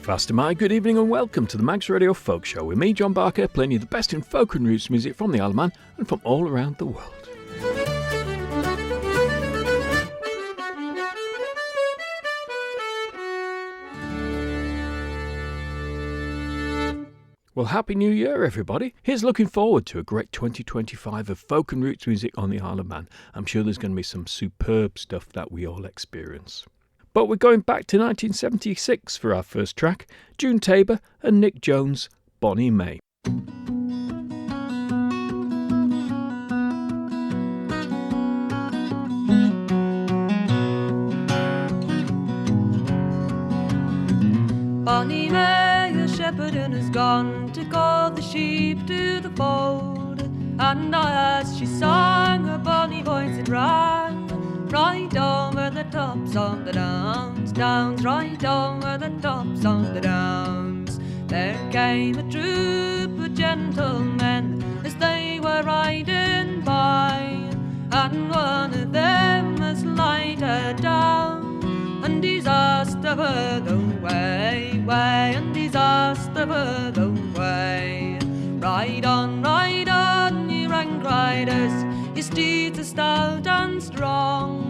Vast am I, good evening and welcome to the Mags Radio Folk Show with me, John Barker, playing you the best in folk and roots music from the Olllam and from all around the world. Well, Happy New Year, everybody. Here's looking forward to a great 2025 of folk and roots music on the Isle of Man. I'm sure there's going to be some superb stuff that we all experience. But we're going back to 1976 for our first track, June Tabor and Nick Jones' Bonnie May. Bonnie May, a shepherd, and has gone to call the sheep to the fold. And as she sang, her bonny voice it rang right over the tops of the downs, downs, right over the tops of the downs. There came a troop of gentlemen as they were riding by, and one of them was lighted down, and he's asked of her the way, and he's asked of her the way. Ride on, ye rank riders, your steeds are stout and strong,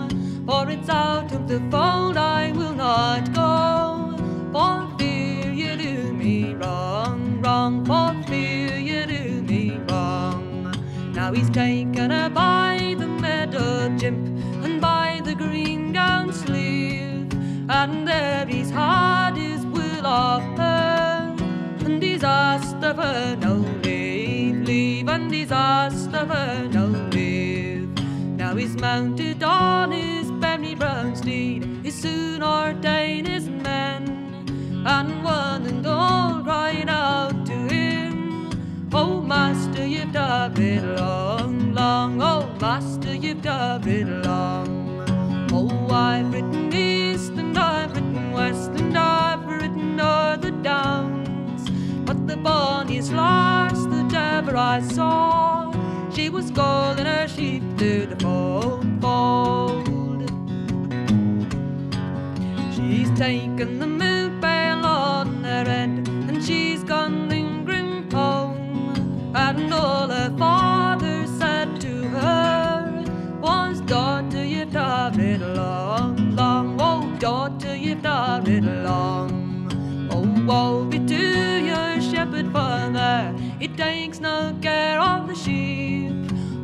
for it's out of the fold I will not go, for fear you do me wrong, for fear you do me wrong. Now he's taken her by the meadow jimp and by the green gown sleeve, and there he's had his will of her, and he's asked of her no leave, and he's asked of her no leave. Now he's mounted on his berry brown steed, he's soon ordained his men, and one and all cried out to him, "Oh master, you've done it long, long, oh master, you've done it long." Oh, I've ridden east and I've ridden west and I've ridden o'er the downs, but the bonniest lass that ever I saw, she was calling her sheep to the fold. She's taken the milk pail on her head and she's gone lingering home, and all her father said to her was, "Daughter, you've done it long, long, oh daughter, you've done it long." Oh, woe be to your shepherd father, he takes no care of the sheep,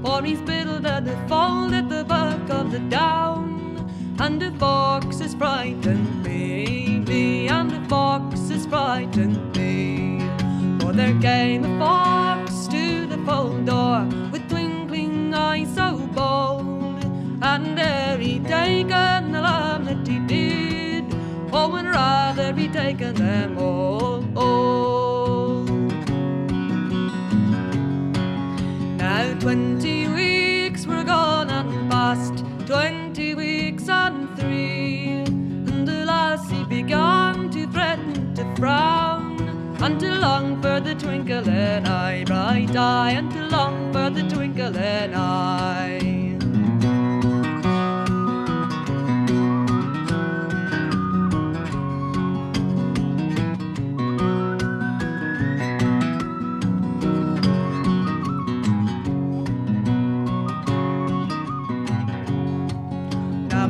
for he's built at the fold at the back of the down, and the fox has frightened me, and the fox has frightened me. For there came a fox to the fold door with twinkling eyes so bold, and there he taken the lamb that he did, oh, and rather he taken them all. Now 20 weeks were gone and past, 20 weeks and 3, and the lassie began to threaten to frown, and to long for the twinkling eye, bright eye, and to long for the twinkling eye.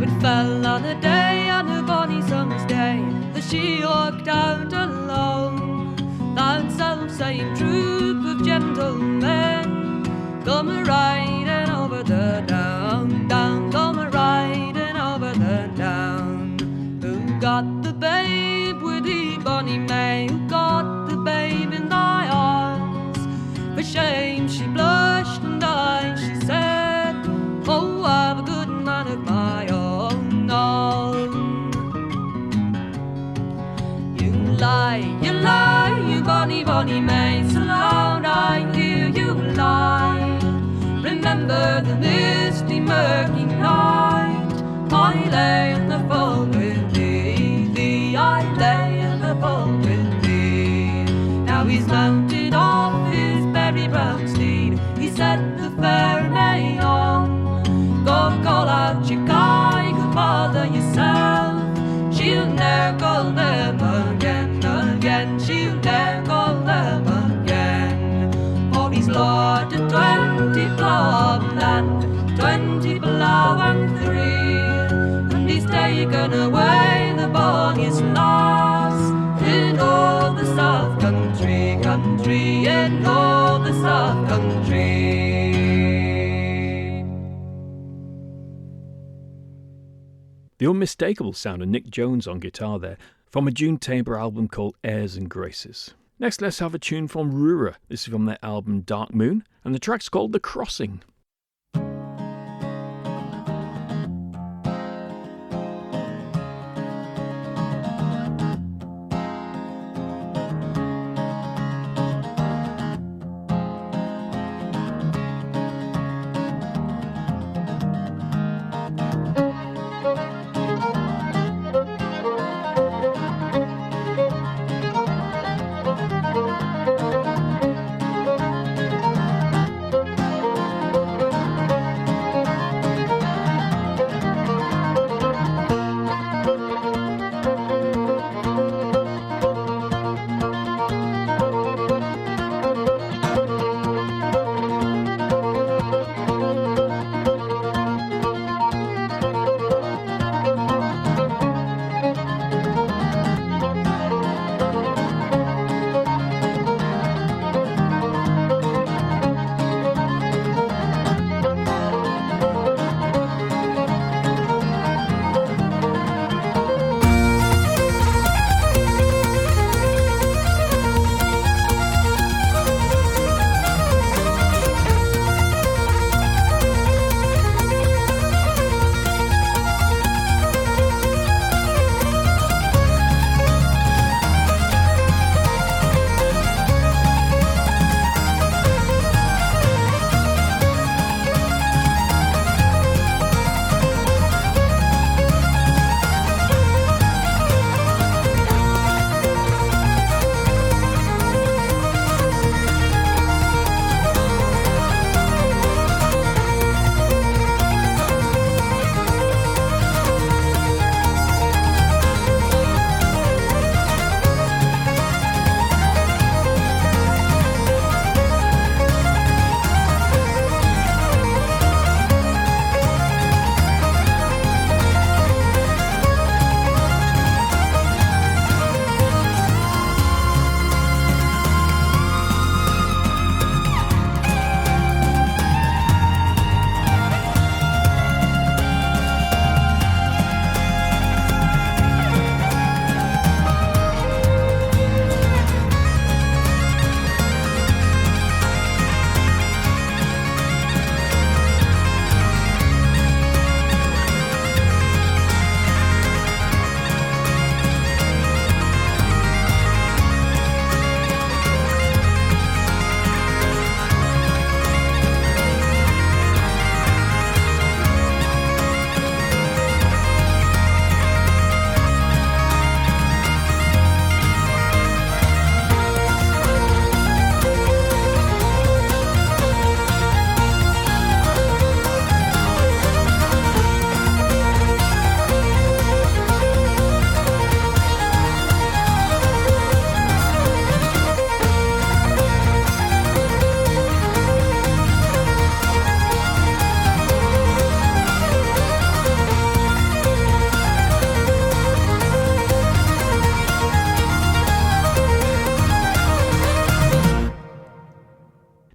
It fell on a day, on a bonny summer's day, that she walked out alone. That self-same troop of gentlemen come a-riding over the down, down, come a-riding over the down. Who got the babe with the bonny May? Who got the babe in thy arms? For shame she blushed and died, she said, "Oh, I've a good man of my own." You lie, you bonny, bonny May, so loud I hear you lie. Remember the misty, murky night, I lay in the fold with thee, I lay in the fold with thee. Now he's mounted off his berry brown steed, he set the fair May on. Go call out your guy, go bother yourself, she'll ne'er call them again. in all the South Country. The unmistakable sound of Nick Jones on guitar there, from a June Tabor album called Airs and Graces. Next, let's have a tune from Rura. This is from their album Dark Moon, and the track's called The Crossing.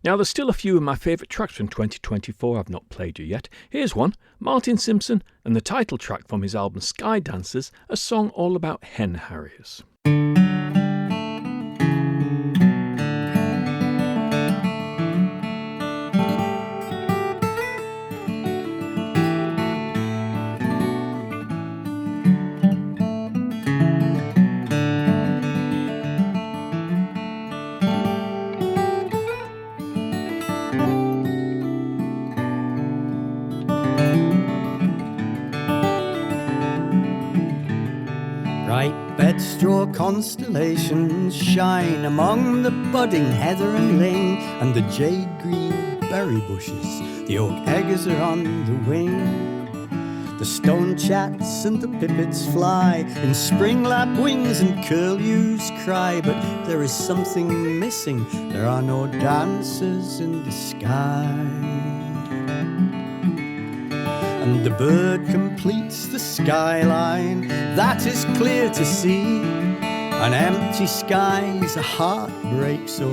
Now, there's still a few of my favourite tracks from 2024 I've not played you yet. Here's one, Martin Simpson, and the title track from his album Sky Dancers, a song all about hen harriers. Bedstraw constellations shine among the budding heather and ling, and the jade-green berry bushes, the oak eggers are on the wing. The stone chats and the pipits fly in spring lapwings and curlews cry, but there is something missing, there are no dancers in the sky. And the bird completes the skyline, that is clear to see. An empty sky's a heartbreak, so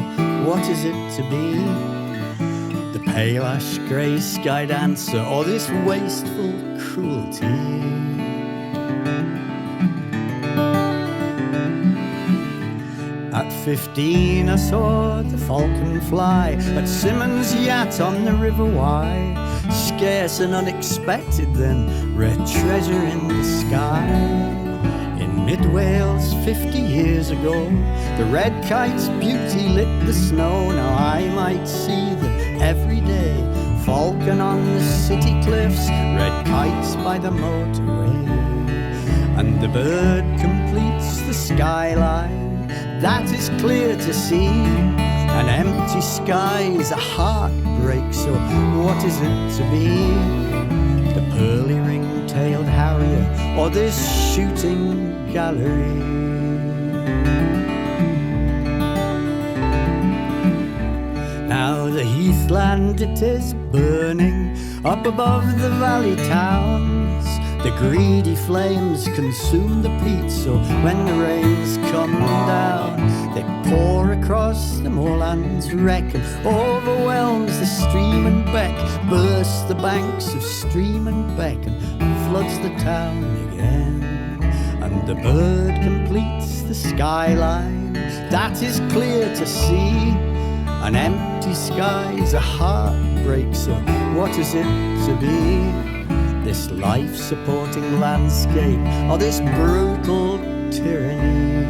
what is it to be? The pale ash grey sky dancer, or this wasteful cruelty? At 15 I saw the falcon fly at Simmons' yacht on the River Wye. Scarce and unexpected then, rare treasure in the sky. In mid-Wales 50 years ago, the red kite's beauty lit the snow. Now I might see them every day, falcon on the city cliffs, red kites by the motorway. And the bird completes the skyline, that is clear to see. An empty sky is a heartbreak, so what is it to be? The pearly ring-tailed harrier, or this shooting gallery? Now the heathland it is burning up above the valley towns. The greedy flames consume the peat, so when the rains come down, they pour across the moorlands, wreck and overwhelms the stream and beck, bursts the banks of stream and beck, and floods the town again. And the bird completes the skyline, that is clear to see. An empty sky's a heartbreak, so what is it to be? This life-supporting landscape, or this brutal tyranny?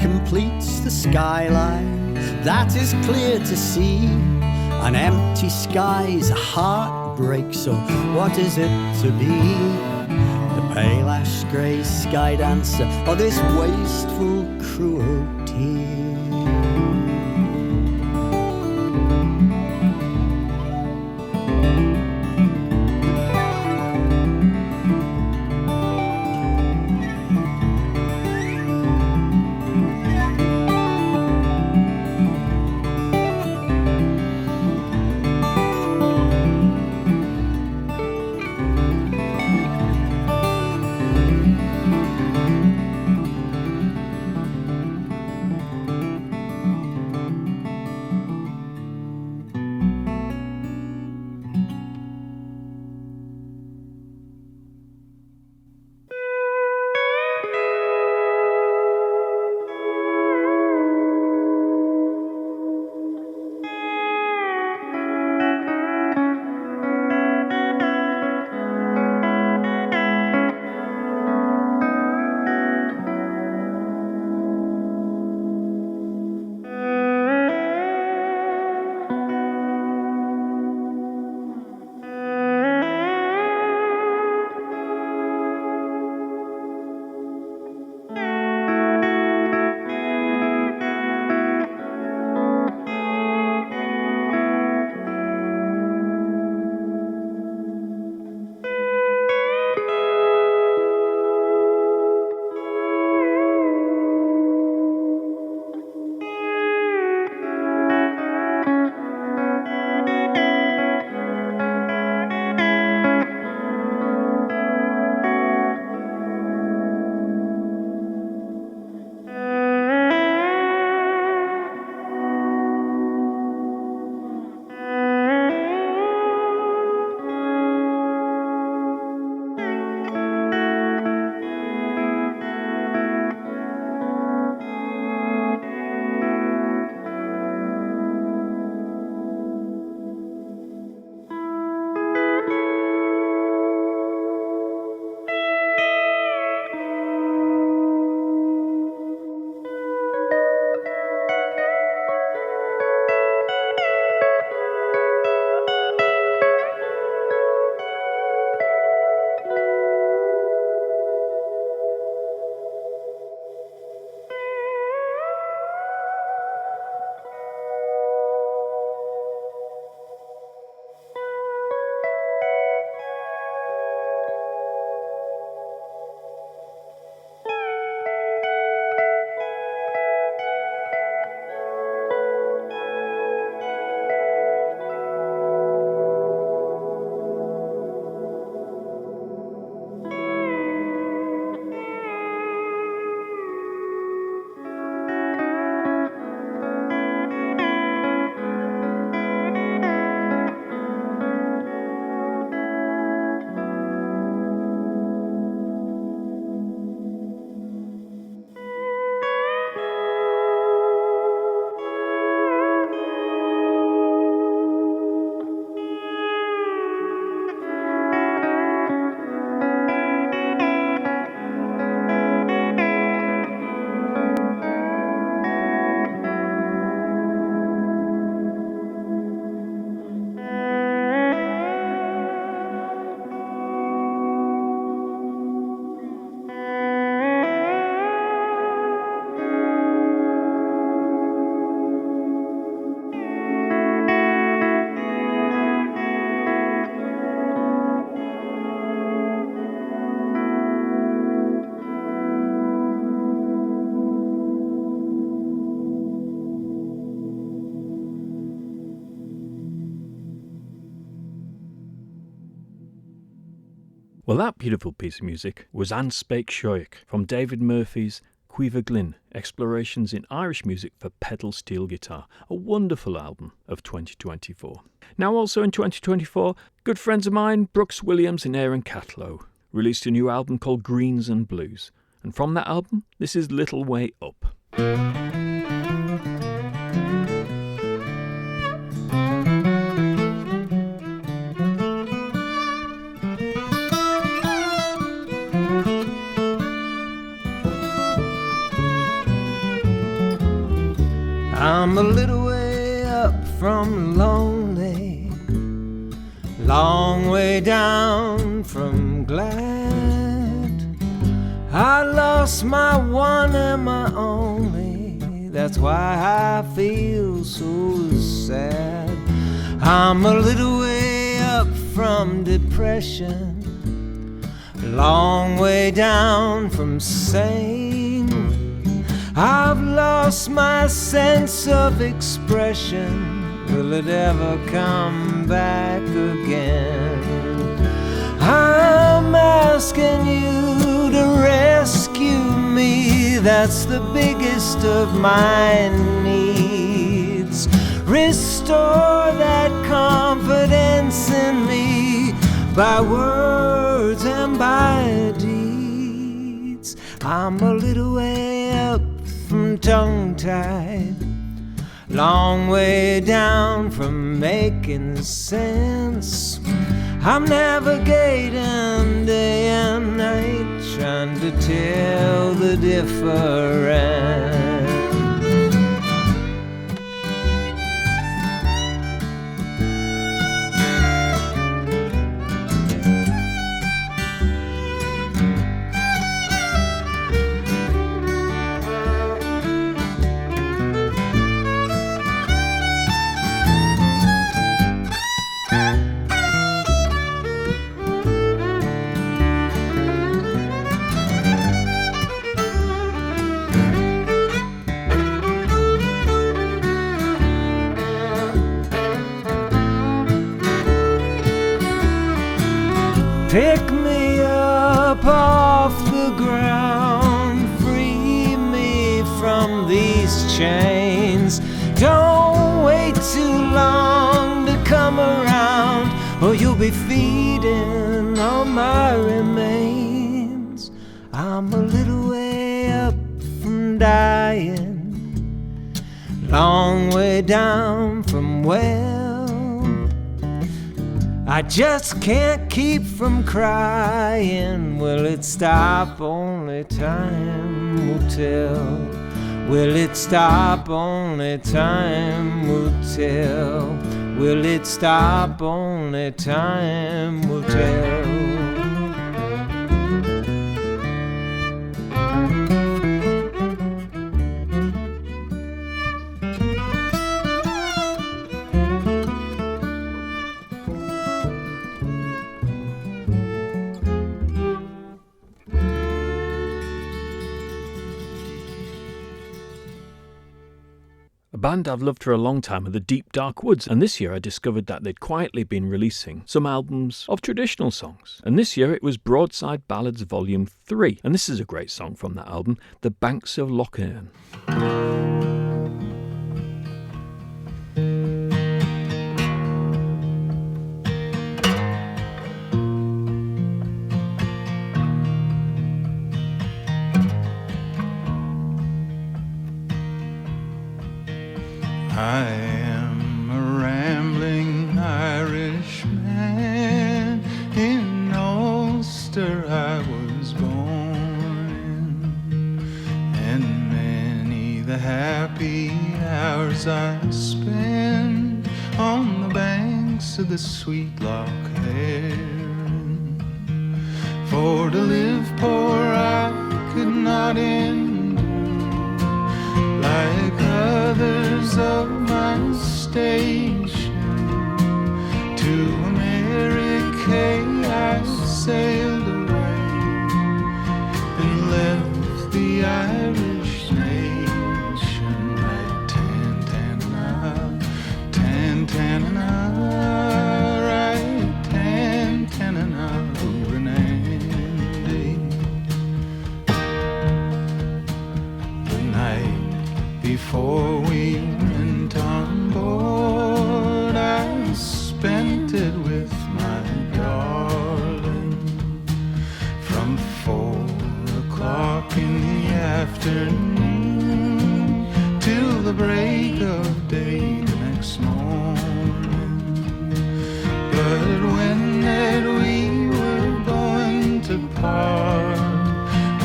Completes the skyline, that is clear to see. An empty sky's a heartbreak, so what is it to be? The pale ash grey sky dancer, or this wasteful cruelty? Well, that beautiful piece of music was An Speic Seoic from David Murphy's Cuiva Glyn, Explorations in Irish Music for Pedal Steel Guitar, a wonderful album of 2024. Now also in 2024, good friends of mine, Brooks Williams and Aaron Catlow, released a new album called Greens and Blues. And from that album, this is Little Way Up. I'm a little way up from lonely, long way down from glad. I lost my one and my only, that's why I feel so sad. I'm a little way up from depression, long way down from sane. I've lost my sense of expression, will it ever come back again? I'm asking you to rescue me, that's the biggest of my needs. Restore that confidence in me by words and by deeds. I'm a little way up from tongue-tied, long way down from making sense. I'm navigating day and night, trying to tell the difference. Pick me up off the ground, free me from these chains. Don't wait too long to come around, or you'll be feeding on my remains. I'm a little way up from dying, long way down from well. I just can't keep from crying. Will it stop? Only time will tell. Will it stop? Only time will tell. Will it stop? Only time will tell. A band I've loved for a long time are the Deep Dark Woods, and this year I discovered that they'd quietly been releasing some albums of traditional songs. And this year it was Broadside Ballads Volume 3, and this is a great song from that album, The Banks of Lough Erne. I am a rambling Irishman, in Ulster I was born, and many the happy hours I spend on the banks of the sweet Lough Erne. For to live poor I could not endure, like others of my station. To America I sailed away and left the Irish nation. Right, tan-tan-a, right, tan-tan-a, Renee. before we went on board, I spent it with my darling. From 4 o'clock in the afternoon till the break of day the next morning. But when that we were going to part,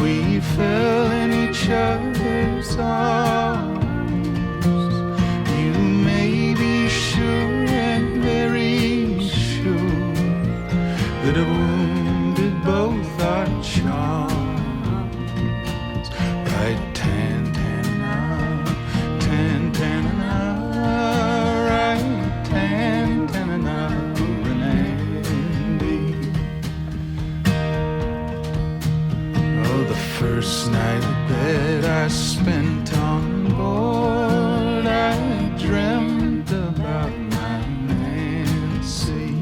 we fell in each other's arms. You may be sure and very sure that it wounded both our charms. Right, tan, tan, tan, tan, right, tan, tan, Renee. Oh, the first night that I spent on board, I dreamt about my Nancy.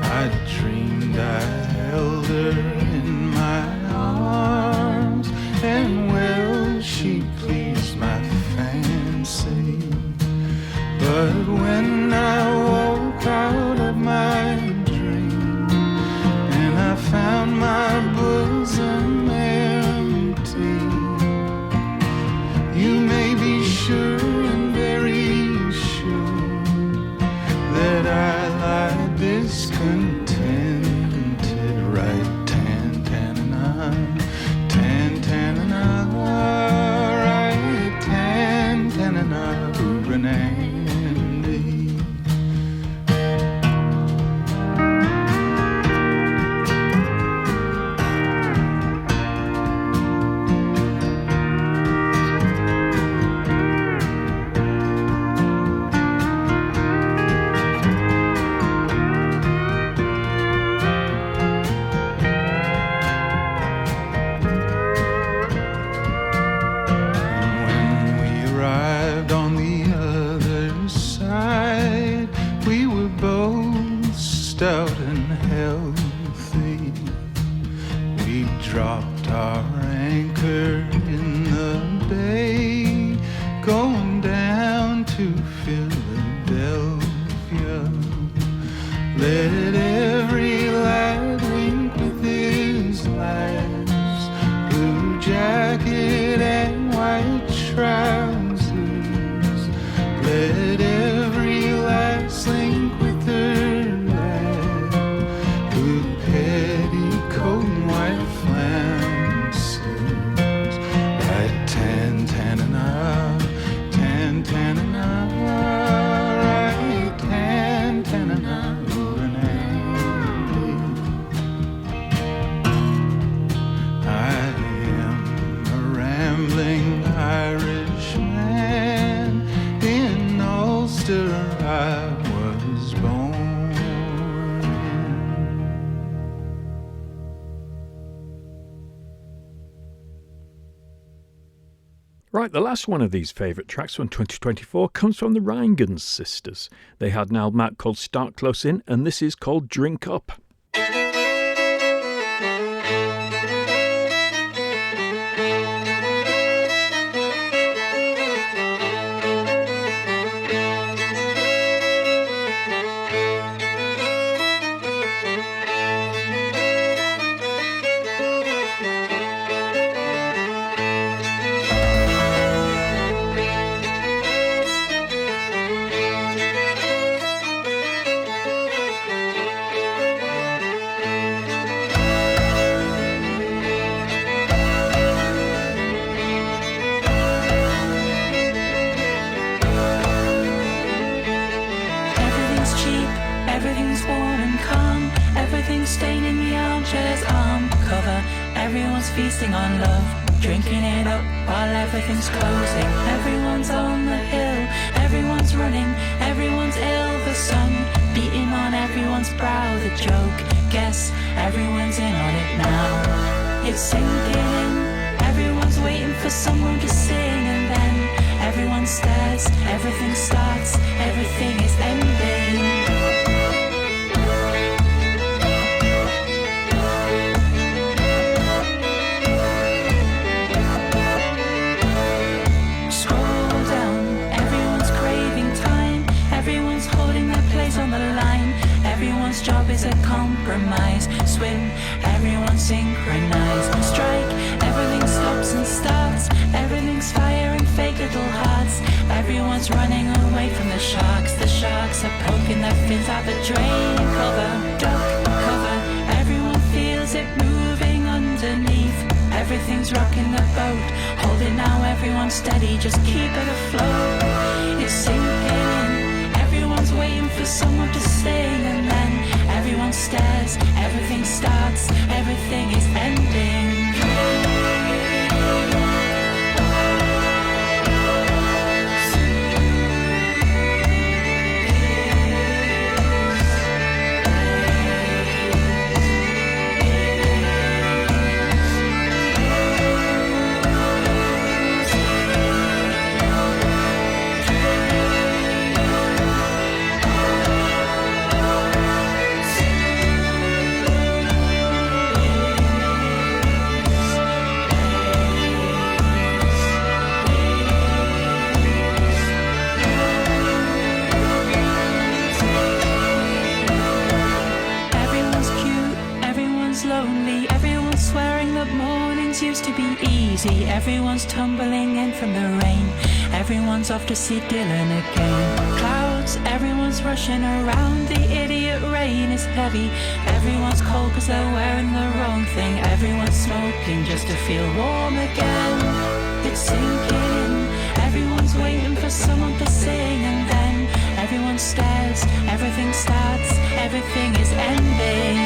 I dreamed I held her in my arms, and well, she pleased my fancy. But when I woke out of my dream and I found my bosom empty, you may be sure and very sure that I lie discontented. Right, tan, tan, tan, tan, right, tan, tan, Renee. Stout and healthy, we dropped our anchor in the bay, going down to Philadelphia. Let every lad wink with his lass, blue jacket and white trousers. Let every lass link with her petticoat and white flounces. Right, tan, tan, tan, tan, right, tan, tan, I am a rambling Irishman. In Ulster I was born. Right, the last one of these favourite tracks from 2024 comes from the Rheingans sisters. They had an album out called Start Close In, and this is called Drink Up. Feasting on love, drinking it up while everything's closing. Everyone's on the hill, everyone's running, everyone's ill. The sun beating on everyone's brow. The joke, guess everyone's in on it now. It's sinking, everyone's waiting for someone to sing, and then everyone stares, everything starts, everything is ending. Scroll swim, everyone's synchronized. Strike, everything stops and starts, everything's fire and fake little hearts. Everyone's running away from the sharks are poking their fins out the drain. Cover, duck, cover, everyone feels it moving underneath. Everything's rocking the boat, hold it now, everyone steady, just keep it afloat. It's sinking in, everyone's waiting for someone to sing, and then everyone stares, everything starts, everything is ending. Used to be easy, everyone's tumbling in from the rain, everyone's off to see Dylan again. Clouds, everyone's rushing around, the idiot rain is heavy, everyone's cold cause they're wearing the wrong thing, everyone's smoking just to feel warm again. It's sinking in, everyone's waiting for someone to sing, and then everyone stares, everything starts, everything is ending.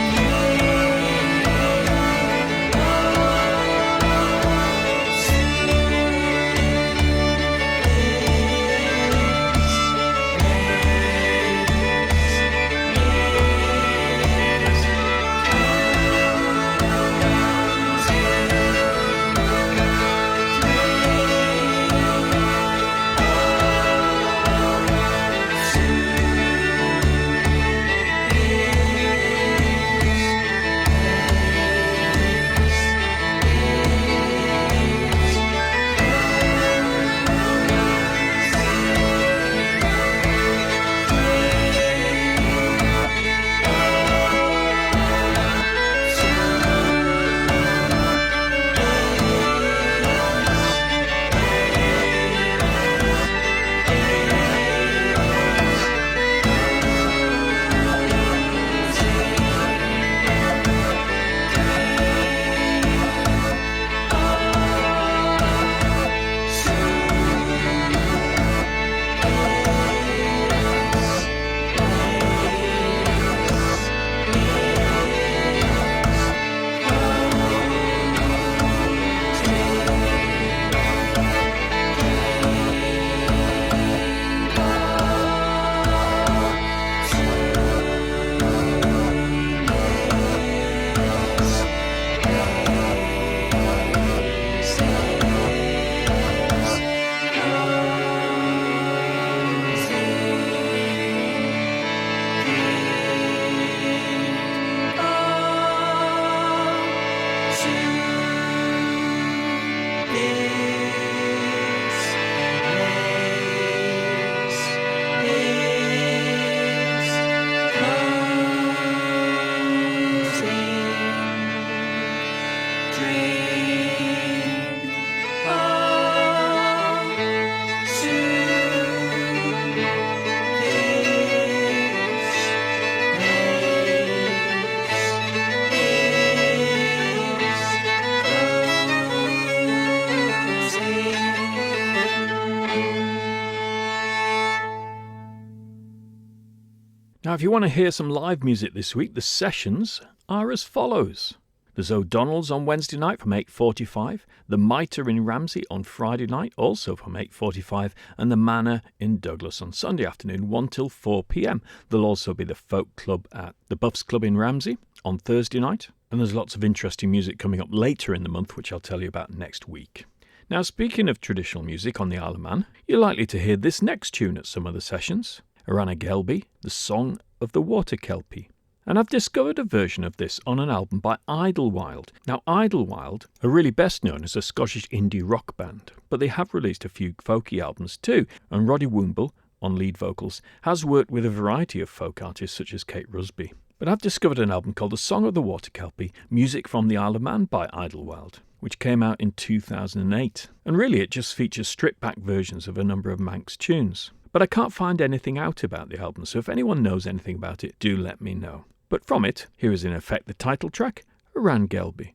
Now, if you want to hear some live music this week, the sessions are as follows. There's O'Donnell's on Wednesday night from 8:45, the Mitre in Ramsey on Friday night, also from 8:45, and the Manor in Douglas on Sunday afternoon, 1 till 4 p.m. There'll also be the Folk Club at the Buffs Club in Ramsey on Thursday night, and there's lots of interesting music coming up later in the month, which I'll tell you about next week. Now, speaking of traditional music on the Isle of Man, you're likely to hear this next tune at some of the sessions. Arana Gelby, The Song of the Water Kelpie. And I've discovered a version of this on an album by Idlewild. Now, Idlewild are really best known as a Scottish indie rock band, but they have released a few folky albums too, and Roddy Woomble, on lead vocals, has worked with a variety of folk artists such as Kate Rusby. But I've discovered an album called The Song of the Water Kelpie, Music from the Isle of Man by Idlewild, which came out in 2008. And really it just features stripped-back versions of a number of Manx tunes. But I can't find anything out about the album, so if anyone knows anything about it, do let me know. But from it, here is in effect the title track, Aran Gelby.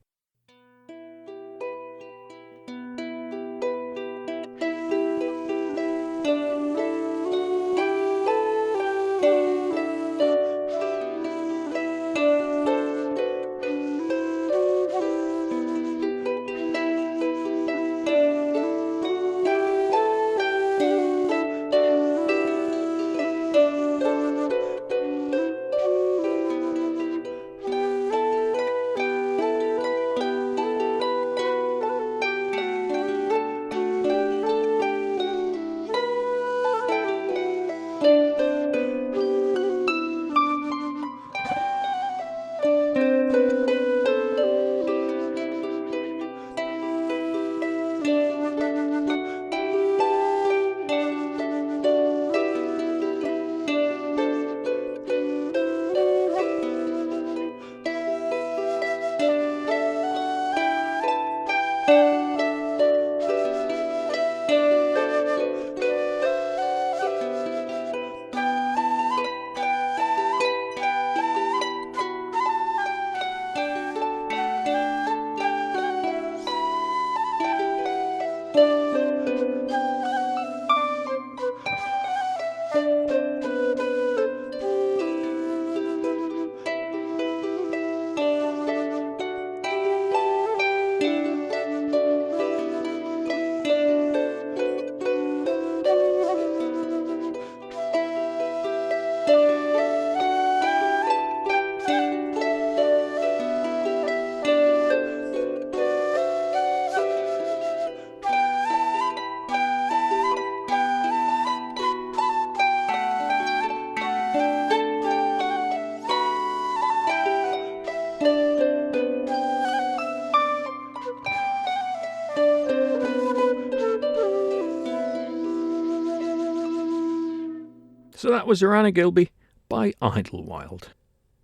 So that was Aran Gelby by Idlewild.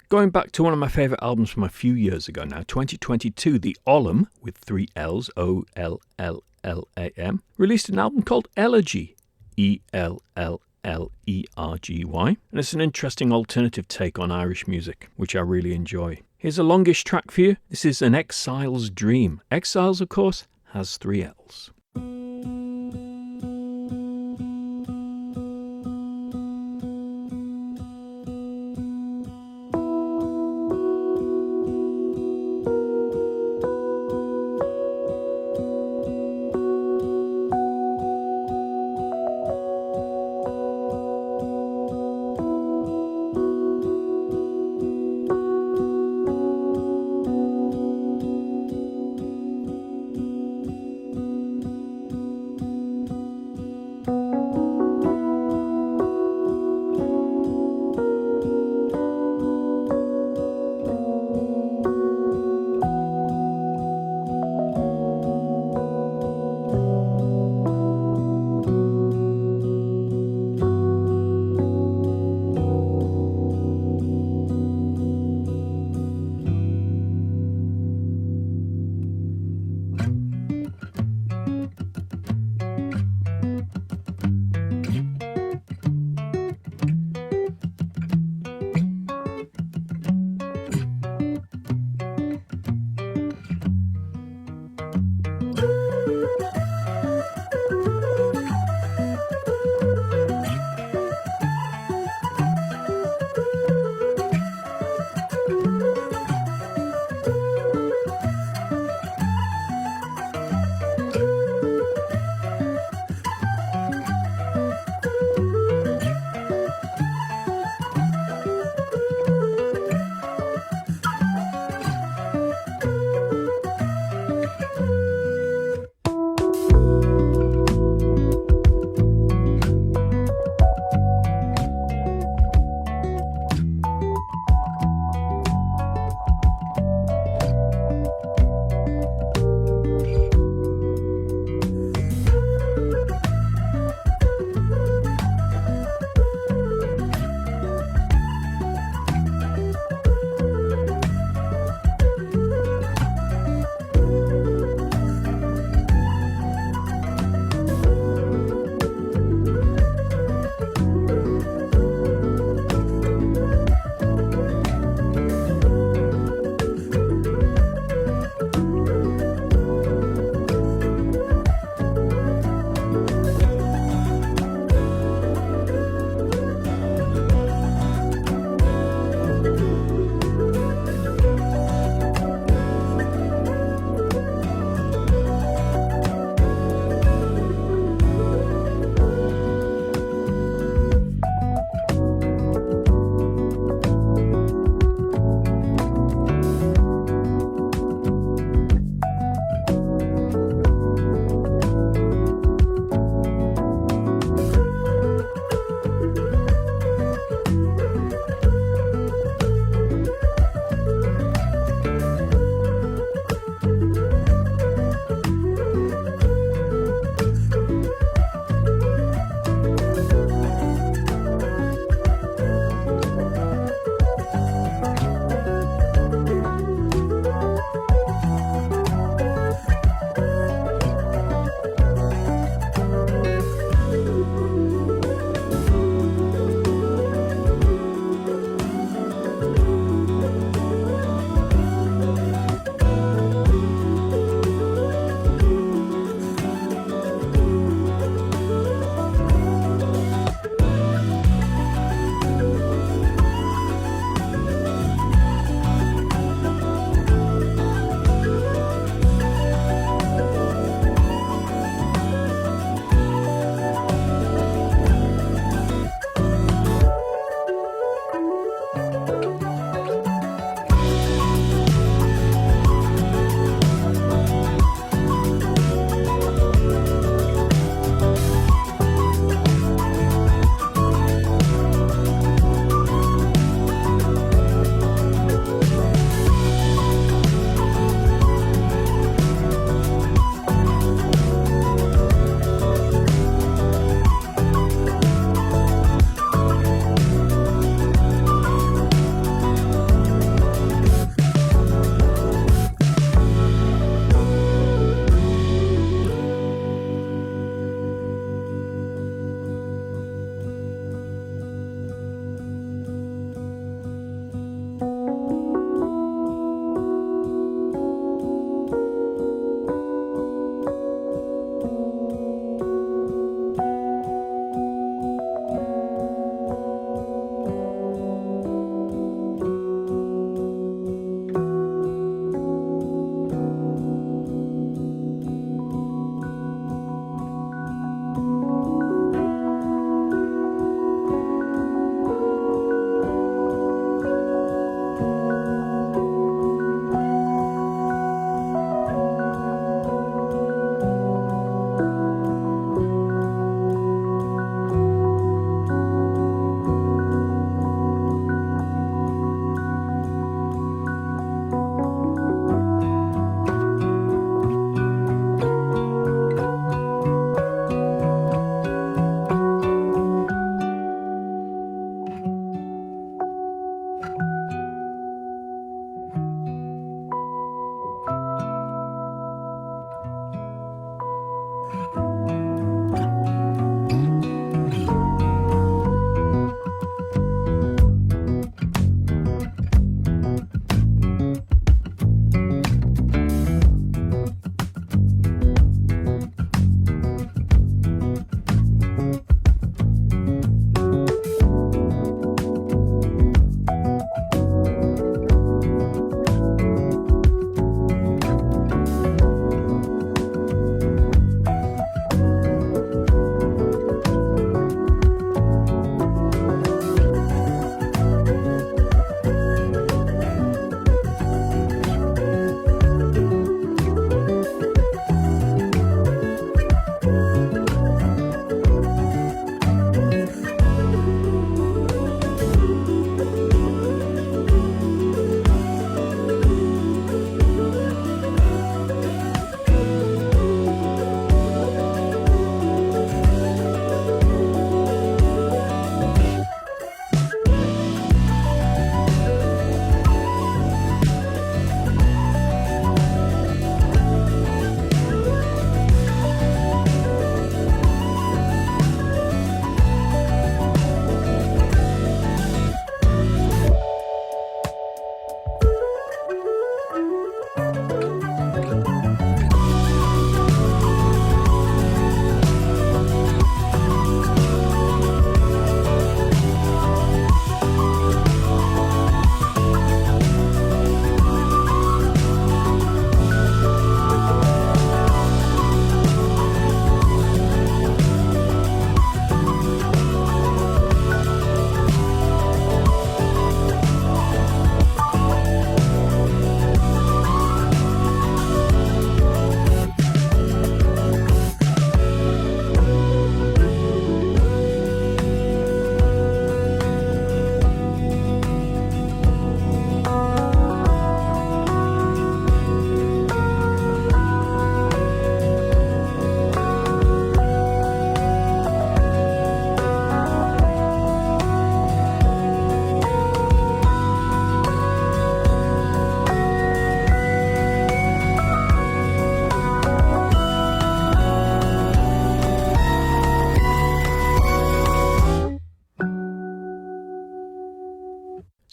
Going back to one of my favourite albums from a few years ago now, 2022, the Olllam, with 3 L's, Ollam, released an album called Elegy, Ellergy, and it's an interesting alternative take on Irish music, which I really enjoy. Here's a longish track for you. This is An Exile's Dream. Exiles, of course, has 3 L's.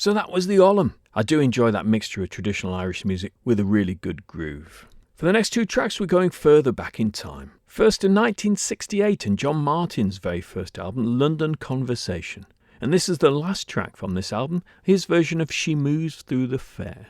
So that was the Olllam. I do enjoy that mixture of traditional Irish music with a really good groove. For the next two tracks, we're going further back in time. First to 1968 and John Martin's very first album, London Conversation. And this is the last track from this album, his version of She Moves Through the Fair.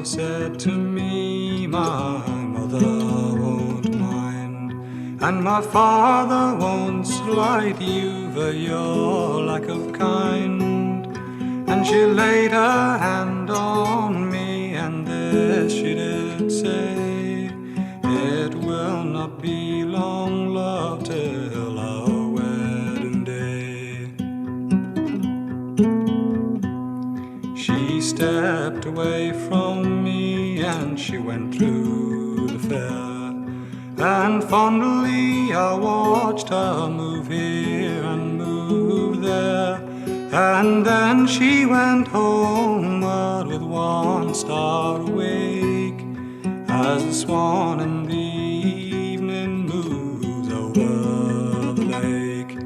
Said to me, my mother won't mind, and my father won't slight you for your lack of kind. And she laid her hand on me, and this she did say, it will not be long, love, till our wedding day. She stepped away from me and she went through the fair, and fondly I watched her move here and move there. And then she went homeward with one star awake, as the swan in the evening moves over the lake.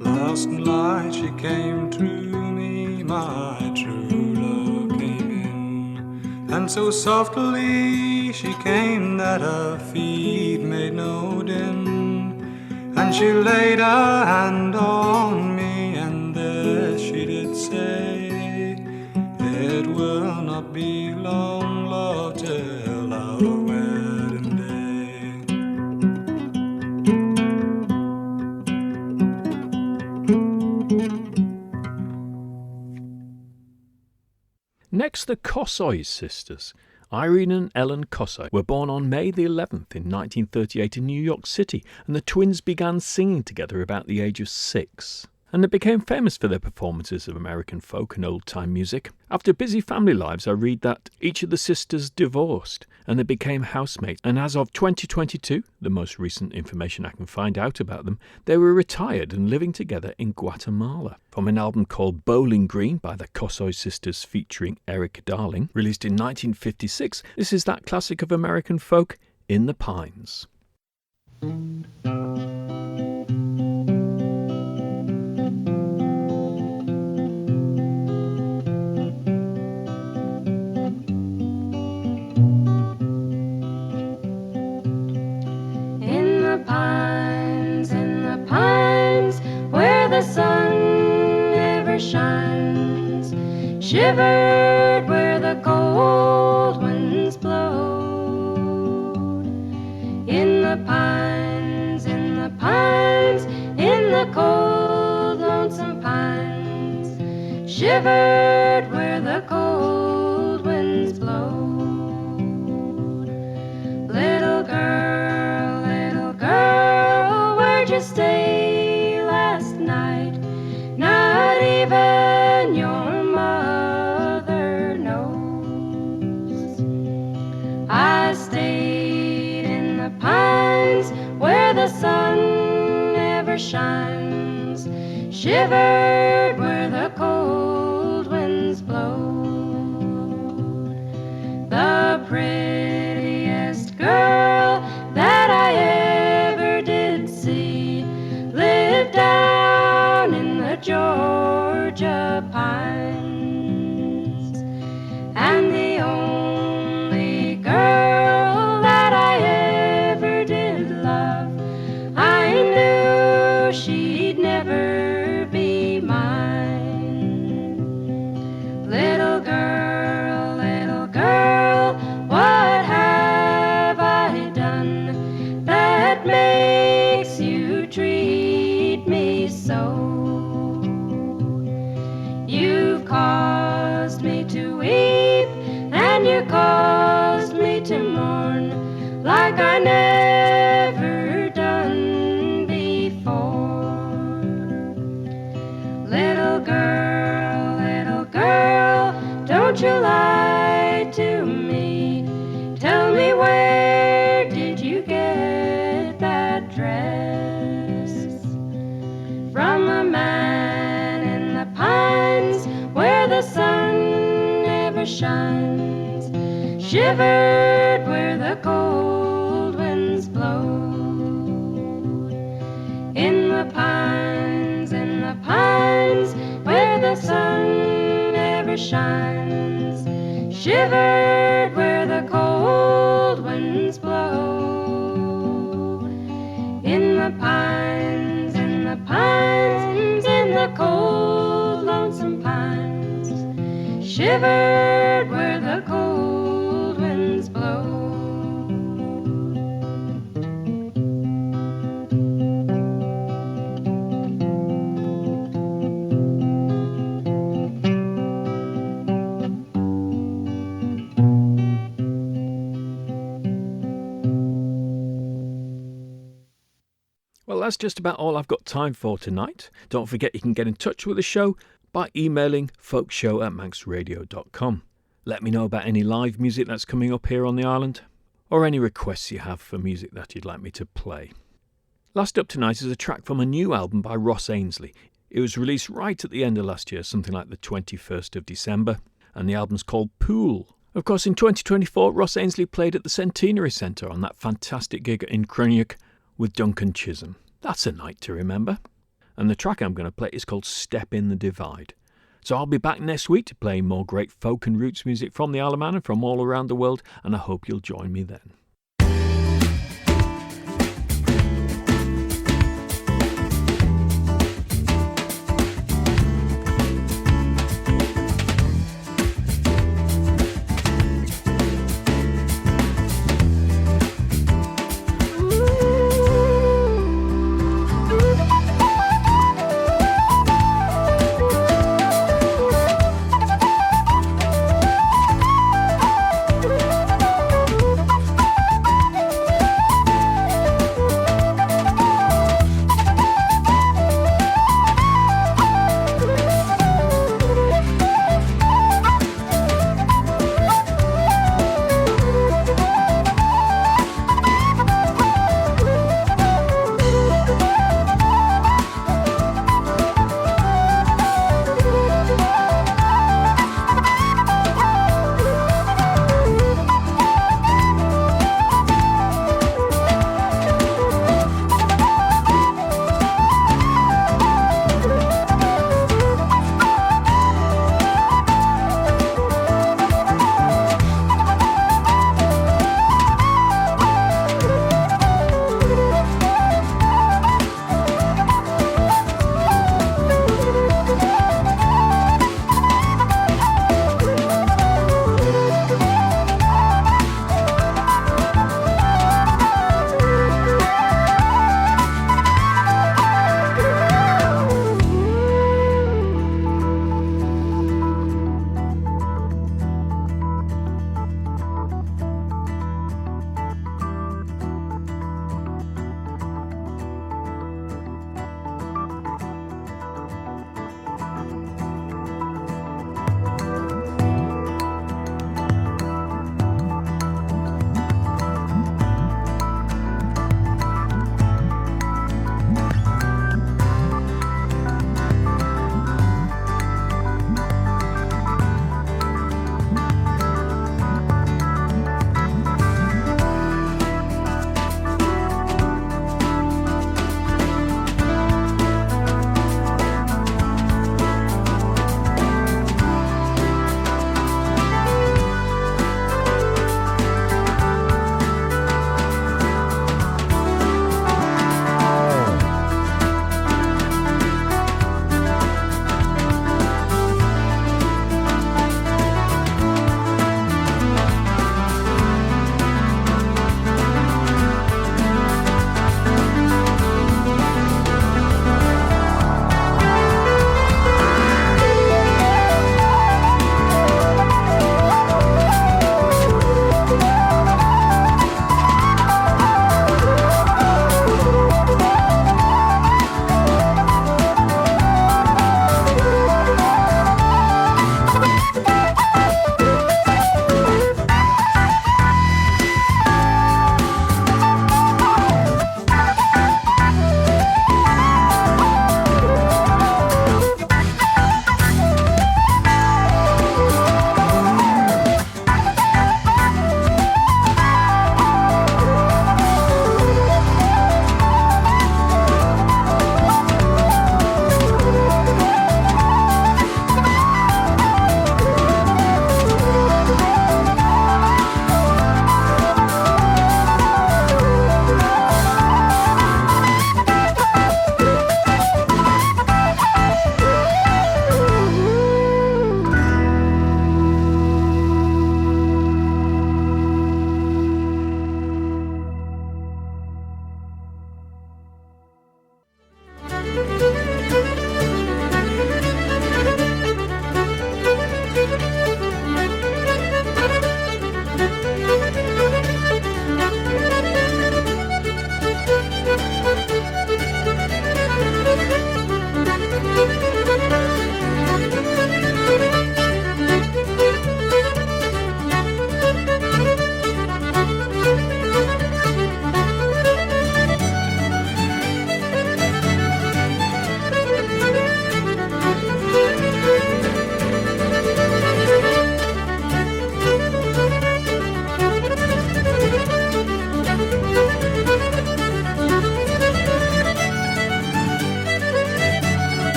Last night she came to me, my true love came in, and so softly she came that her feet made no din. And she laid her hand on me, and this she did say, it will not be long, love, till our wedding day. Next, the Kossoy sisters. Irene and Ellen Kossoy were born on May the 11th in 1938 in New York City, and the twins began singing together about the age of 6. And they became famous for their performances of American folk and old-time music. After busy family lives, I read that each of the sisters divorced and they became housemates. And as of 2022, the most recent information I can find out about them, they were retired and living together in Guatemala. From an album called Bowling Green by the Kossoy sisters featuring Eric Darling, released in 1956, this is that classic of American folk, In the Pines. The sun never shines, shivered where the cold winds blowed. In the pines, in the pines, in the cold lonesome pines, shivered where the cold winds blowed. Little girl, where'd you stay last night? Not even your mother knows. I stayed in the pines where the sun never shines, shivered where the cold winds blow. The prettiest girl that I ever did see lived down in the Georgia pines, and the only girl that I ever did love, I knew she'd never be like I never done before. Little girl, don't you lie to me. Tell me, where did you get that dress? From a man in the pines where the sun never shines, shivered where the cold winds blow. In the pines where the sun never shines, shivered where the cold winds blow. In the pines, in the cold lonesome pines, shivered where the cold winds blow. Well, that's just about all I've got time for tonight. Don't forget you can get in touch with the show by emailing folkshow@manxradio.com. Let me know about any live music that's coming up here on the island, or any requests you have for music that you'd like me to play. Last up tonight is a track from a new album by Ross Ainsley. It was released right at the end of last year, something like the 21st of December, and the album's called Pool. Of course, in 2024, Ross Ainsley played at the Centenary Centre on that fantastic gig in Cruinnich with Duncan Chisholm. That's a night to remember. And the track I'm going to play is called Step in the Divide. So I'll be back next week to play more great folk and roots music from the Isle of Man and from all around the world, and I hope you'll join me then.